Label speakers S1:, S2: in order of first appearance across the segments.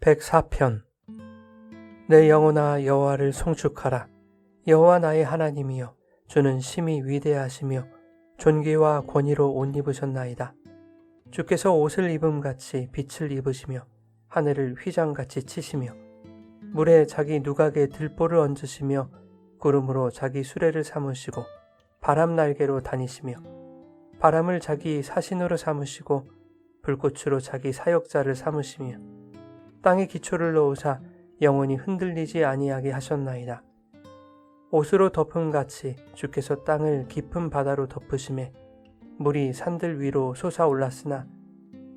S1: 104편. 내 영혼아 여호와를 송축하라. 여호와 나의 하나님이여, 주는 심히 위대하시며 존귀와 권위로 옷 입으셨나이다. 주께서 옷을 입음같이 빛을 입으시며 하늘을 휘장같이 치시며 물에 자기 누각에 들보를 얹으시며 구름으로 자기 수레를 삼으시고 바람 날개로 다니시며 바람을 자기 사신으로 삼으시고 불꽃으로 자기 사역자를 삼으시며 땅에 기초를 놓으사 영원히 흔들리지 아니하게 하셨나이다. 옷으로 덮음같이 주께서 땅을 깊은 바다로 덮으시매 물이 산들 위로 솟아올랐으나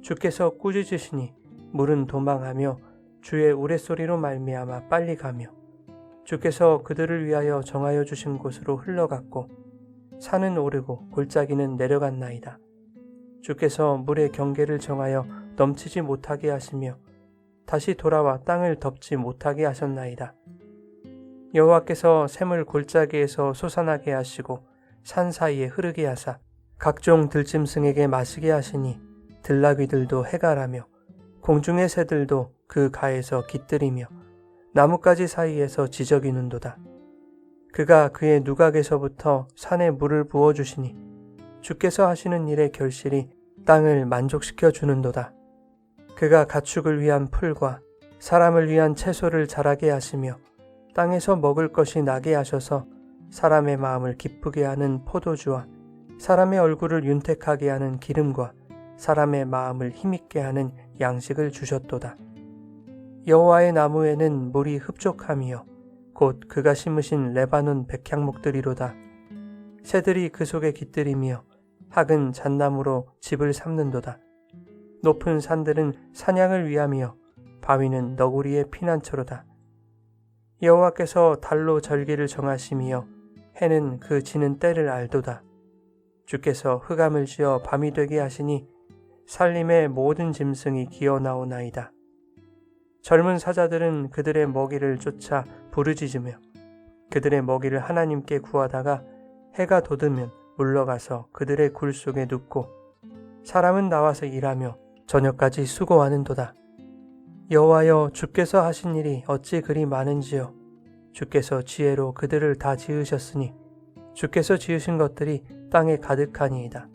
S1: 주께서 꾸짖으시니 물은 도망하며 주의 우레소리로 말미암아 빨리 가며 주께서 그들을 위하여 정하여 주신 곳으로 흘러갔고 산은 오르고 골짜기는 내려갔나이다. 주께서 물의 경계를 정하여 넘치지 못하게 하시며 다시 돌아와 땅을 덮지 못하게 하셨나이다. 여호와께서 샘을 골짜기에서 솟아나게 하시고 산 사이에 흐르게 하사 각종 들짐승에게 마시게 하시니 들나귀들도 해갈하며 공중의 새들도 그 가에서 깃들이며 나뭇가지 사이에서 지저귀는도다. 그가 그의 누각에서부터 산에 물을 부어주시니 주께서 하시는 일의 결실이 땅을 만족시켜 주는도다. 그가 가축을 위한 풀과 사람을 위한 채소를 자라게 하시며 땅에서 먹을 것이 나게 하셔서 사람의 마음을 기쁘게 하는 포도주와 사람의 얼굴을 윤택하게 하는 기름과 사람의 마음을 힘있게 하는 양식을 주셨도다. 여호와의 나무에는 물이 흡족함이요 곧 그가 심으신 레바논 백향목들이로다. 새들이 그 속에 깃들이며 학은 잣나무로 집을 삼는도다. 높은 산들은 사냥을 위함이요 바위는 너구리의 피난처로다. 여호와께서 달로 절기를 정하심이요 해는 그 지는 때를 알도다. 주께서 흑암을 지어 밤이 되게 하시니 산림의 모든 짐승이 기어 나오나이다. 젊은 사자들은 그들의 먹이를 쫓아 부르짖으며 그들의 먹이를 하나님께 구하다가 해가 돋으면 물러가서 그들의 굴 속에 눕고 사람은 나와서 일하며 저녁까지 수고하는도다. 여호와여, 주께서 하신 일이 어찌 그리 많은지요. 주께서 지혜로 그들을 다 지으셨으니 주께서 지으신 것들이 땅에 가득하니이다.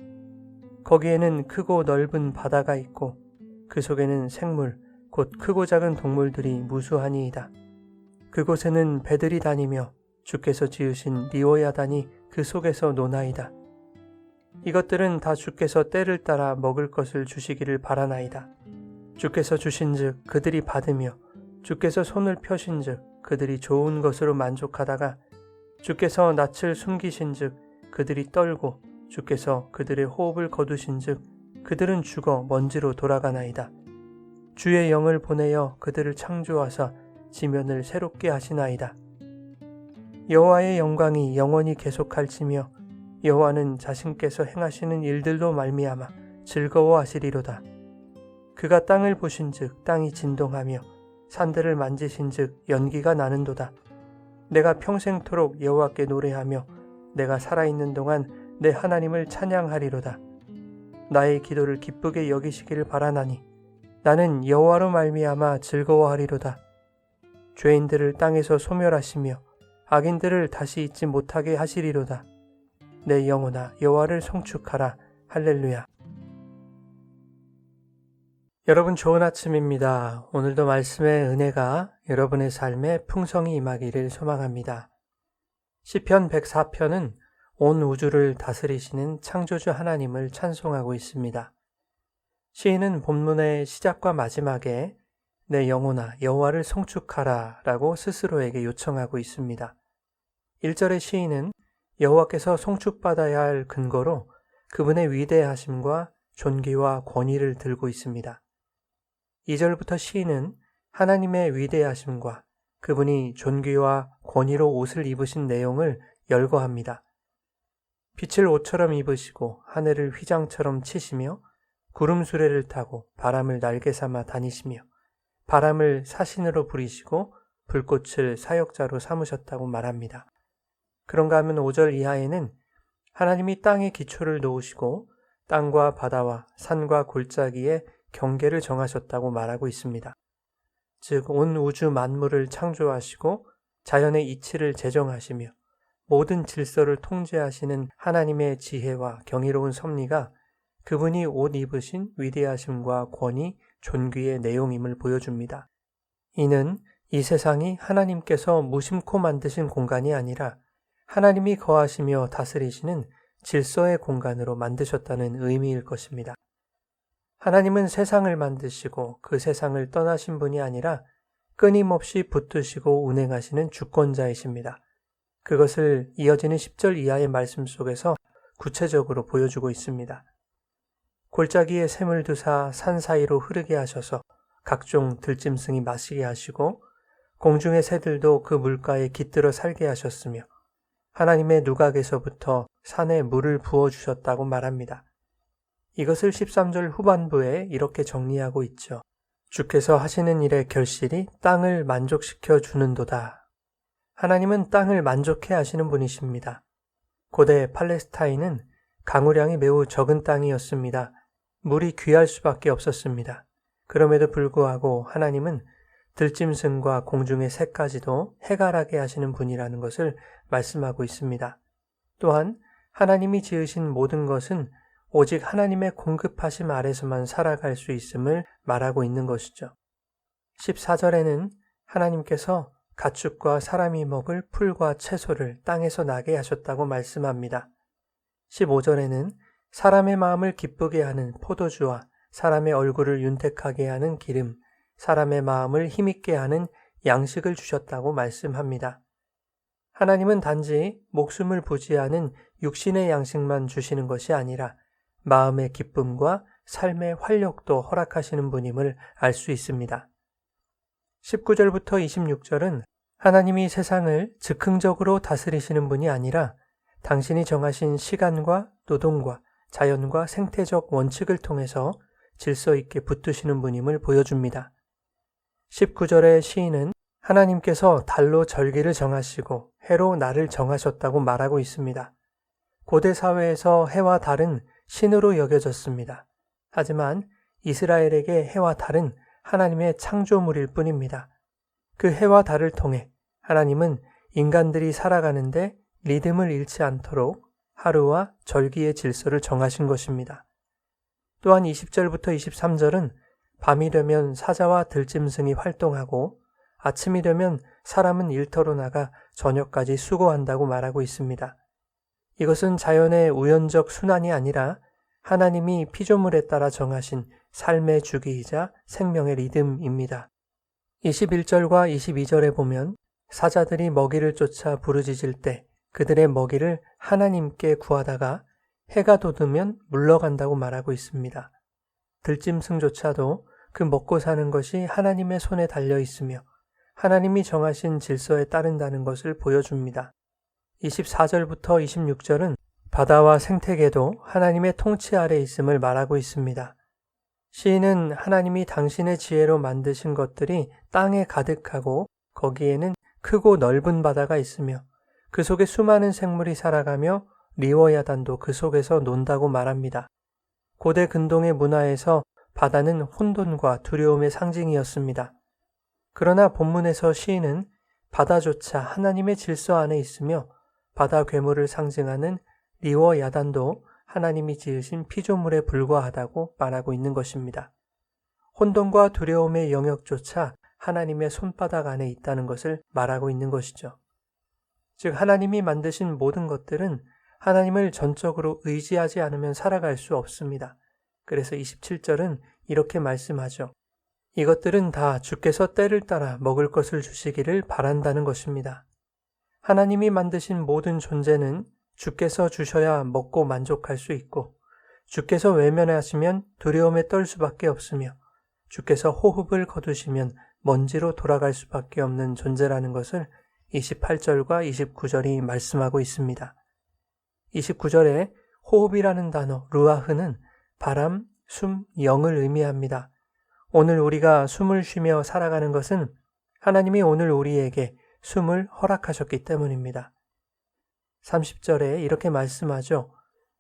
S1: 거기에는 크고 넓은 바다가 있고 그 속에는 생물 곧 크고 작은 동물들이 무수하니이다. 그곳에는 배들이 다니며 주께서 지으신 리오야단이 그 속에서 노나이다. 이것들은 다 주께서 때를 따라 먹을 것을 주시기를 바라나이다. 주께서 주신즉 그들이 받으며 주께서 손을 펴신즉 그들이 좋은 것으로 만족하다가 주께서 낯을 숨기신즉 그들이 떨고 주께서 그들의 호흡을 거두신즉 그들은 죽어 먼지로 돌아가나이다. 주의 영을 보내어 그들을 창조하사 지면을 새롭게 하시나이다. 여호와의 영광이 영원히 계속할지며 여호와는 자신께서 행하시는 일들로 말미암아 즐거워하시리로다. 그가 땅을 보신즉 땅이 진동하며 산들을 만지신즉 연기가 나는도다. 내가 평생토록 여호와께 노래하며 내가 살아있는 동안 내 하나님을 찬양하리로다. 나의 기도를 기쁘게 여기시기를 바라나니 나는 여호와로 말미암아 즐거워하리로다. 죄인들을 땅에서 소멸하시며 악인들을 다시 잊지 못하게 하시리로다. 내 영혼아 여호와를 송축하라. 할렐루야. 여러분 좋은 아침입니다. 오늘도 말씀의 은혜가 여러분의 삶에 풍성히 임하기를 소망합니다. 시편 104편은 온 우주를 다스리시는 창조주 하나님을 찬송하고 있습니다. 시인은 본문의 시작과 마지막에 내 영혼아 여호와를 송축하라 라고 스스로에게 요청하고 있습니다. 1절의 시인은 여호와께서 송축받아야 할 근거로 그분의 위대하심과 존귀와 권위를 들고 있습니다. 2절부터 시인은 하나님의 위대하심과 그분이 존귀와 권위로 옷을 입으신 내용을 열거합니다. 빛을 옷처럼 입으시고 하늘을 휘장처럼 치시며 구름 수레를 타고 바람을 날개 삼아 다니시며 바람을 사신으로 부리시고 불꽃을 사역자로 삼으셨다고 말합니다. 그런가 하면 5절 이하에는 하나님이 땅에 기초를 놓으시고 땅과 바다와 산과 골짜기에 경계를 정하셨다고 말하고 있습니다. 즉 온 우주 만물을 창조하시고 자연의 이치를 제정하시며 모든 질서를 통제하시는 하나님의 지혜와 경이로운 섭리가 그분이 옷 입으신 위대하심과 권위, 존귀의 내용임을 보여줍니다. 이는 이 세상이 하나님께서 무심코 만드신 공간이 아니라 하나님이 거하시며 다스리시는 질서의 공간으로 만드셨다는 의미일 것입니다. 하나님은 세상을 만드시고 그 세상을 떠나신 분이 아니라 끊임없이 붙드시고 운행하시는 주권자이십니다. 그것을 이어지는 10절 이하의 말씀 속에서 구체적으로 보여주고 있습니다. 골짜기에 샘을 두사 산 사이로 흐르게 하셔서 각종 들짐승이 마시게 하시고 공중의 새들도 그 물가에 깃들어 살게 하셨으며 하나님의 누각에서부터 산에 물을 부어주셨다고 말합니다. 이것을 13절 후반부에 이렇게 정리하고 있죠. 주께서 하시는 일의 결실이 땅을 만족시켜 주는도다. 하나님은 땅을 만족해 하시는 분이십니다. 고대 팔레스타인은 강우량이 매우 적은 땅이었습니다. 물이 귀할 수밖에 없었습니다. 그럼에도 불구하고 하나님은 들짐승과 공중의 새까지도 해갈하게 하시는 분이라는 것을 말씀하고 있습니다. 또한 하나님이 지으신 모든 것은 오직 하나님의 공급하심 아래서만 살아갈 수 있음을 말하고 있는 것이죠. 14절에는 하나님께서 가축과 사람이 먹을 풀과 채소를 땅에서 나게 하셨다고 말씀합니다. 15절에는 사람의 마음을 기쁘게 하는 포도주와 사람의 얼굴을 윤택하게 하는 기름, 사람의 마음을 힘있게 하는 양식을 주셨다고 말씀합니다. 하나님은 단지 목숨을 부지하는 육신의 양식만 주시는 것이 아니라 마음의 기쁨과 삶의 활력도 허락하시는 분임을 알 수 있습니다. 19절부터 26절은 하나님이 세상을 즉흥적으로 다스리시는 분이 아니라 당신이 정하신 시간과 노동과 자연과 생태적 원칙을 통해서 질서 있게 붙드시는 분임을 보여줍니다. 19절의 시인은 하나님께서 달로 절기를 정하시고 해로 날을 정하셨다고 말하고 있습니다. 고대 사회에서 해와 달은 신으로 여겨졌습니다. 하지만 이스라엘에게 해와 달은 하나님의 창조물일 뿐입니다. 그 해와 달을 통해 하나님은 인간들이 살아가는데 리듬을 잃지 않도록 하루와 절기의 질서를 정하신 것입니다. 또한 20절부터 23절은 밤이 되면 사자와 들짐승이 활동하고 아침이 되면 사람은 일터로 나가 저녁까지 수고한다고 말하고 있습니다. 이것은 자연의 우연적 순환이 아니라 하나님이 피조물에 따라 정하신 삶의 주기이자 생명의 리듬입니다. 21절과 22절에 보면 사자들이 먹이를 쫓아 부르짖을 때 그들의 먹이를 하나님께 구하다가 해가 돋으면 물러간다고 말하고 있습니다. 들짐승조차도 그 먹고 사는 것이 하나님의 손에 달려 있으며 하나님이 정하신 질서에 따른다는 것을 보여줍니다. 24절부터 26절은 바다와 생태계도 하나님의 통치 아래 있음을 말하고 있습니다. 시인은 하나님이 당신의 지혜로 만드신 것들이 땅에 가득하고 거기에는 크고 넓은 바다가 있으며 그 속에 수많은 생물이 살아가며 리워야단도 그 속에서 논다고 말합니다. 고대 근동의 문화에서 바다는 혼돈과 두려움의 상징이었습니다. 그러나 본문에서 시인은 바다조차 하나님의 질서 안에 있으며 바다 괴물을 상징하는 리워야단도 하나님이 지으신 피조물에 불과하다고 말하고 있는 것입니다. 혼돈과 두려움의 영역조차 하나님의 손바닥 안에 있다는 것을 말하고 있는 것이죠. 즉 하나님이 만드신 모든 것들은 하나님을 전적으로 의지하지 않으면 살아갈 수 없습니다. 그래서 27절은 이렇게 말씀하죠. 이것들은 다 주께서 때를 따라 먹을 것을 주시기를 바란다는 것입니다. 하나님이 만드신 모든 존재는 주께서 주셔야 먹고 만족할 수 있고 주께서 외면하시면 두려움에 떨 수밖에 없으며 주께서 호흡을 거두시면 먼지로 돌아갈 수밖에 없는 존재라는 것을 28절과 29절이 말씀하고 있습니다. 29절에 호흡이라는 단어 루아흐는 바람, 숨, 영을 의미합니다. 오늘 우리가 숨을 쉬며 살아가는 것은 하나님이 오늘 우리에게 숨을 허락하셨기 때문입니다. 30절에 이렇게 말씀하죠.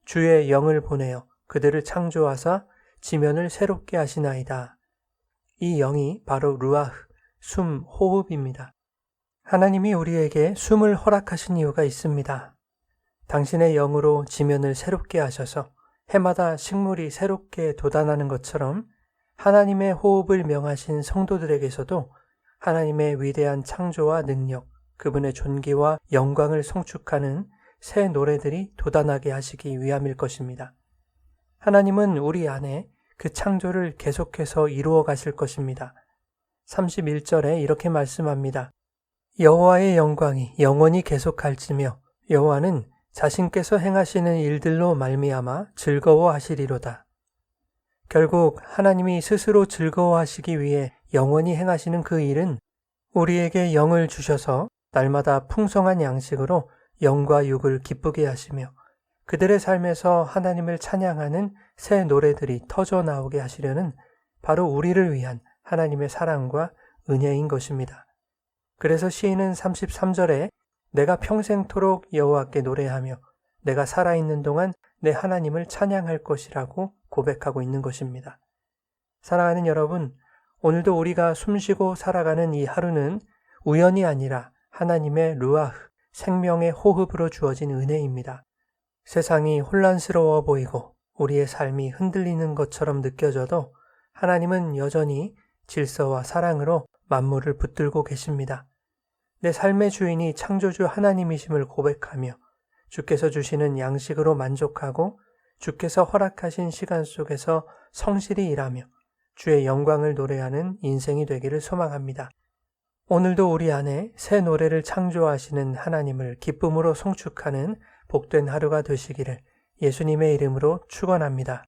S1: 주의 영을 보내어 그들을 창조하사 지면을 새롭게 하시나이다. 이 영이 바로 루아흐, 숨, 호흡입니다. 하나님이 우리에게 숨을 허락하신 이유가 있습니다. 당신의 영으로 지면을 새롭게 하셔서 해마다 식물이 새롭게 돋아나는 것처럼 하나님의 호흡을 명하신 성도들에게서도 하나님의 위대한 창조와 능력, 그분의 존귀와 영광을 송축하는 새 노래들이 돋아나게 하시기 위함일 것입니다. 하나님은 우리 안에 그 창조를 계속해서 이루어 가실 것입니다. 31절에 이렇게 말씀합니다. 여호와의 영광이 영원히 계속할지며 여호와는 자신께서 행하시는 일들로 말미암아 즐거워하시리로다. 결국 하나님이 스스로 즐거워하시기 위해 영원히 행하시는 그 일은 우리에게 영을 주셔서 날마다 풍성한 양식으로 영과 육을 기쁘게 하시며 그들의 삶에서 하나님을 찬양하는 새 노래들이 터져 나오게 하시려는 바로 우리를 위한 하나님의 사랑과 은혜인 것입니다. 그래서 시인은 33절에 내가 평생토록 여호와께 노래하며 내가 살아있는 동안 내 하나님을 찬양할 것이라고 고백하고 있는 것입니다. 사랑하는 여러분, 오늘도 우리가 숨쉬고 살아가는 이 하루는 우연이 아니라 하나님의 루아흐, 생명의 호흡으로 주어진 은혜입니다. 세상이 혼란스러워 보이고 우리의 삶이 흔들리는 것처럼 느껴져도 하나님은 여전히 질서와 사랑으로 만물을 붙들고 계십니다. 내 삶의 주인이 창조주 하나님이심을 고백하며 주께서 주시는 양식으로 만족하고 주께서 허락하신 시간 속에서 성실히 일하며 주의 영광을 노래하는 인생이 되기를 소망합니다. 오늘도 우리 안에 새 노래를 창조하시는 하나님을 기쁨으로 송축하는 복된 하루가 되시기를 예수님의 이름으로 축원합니다.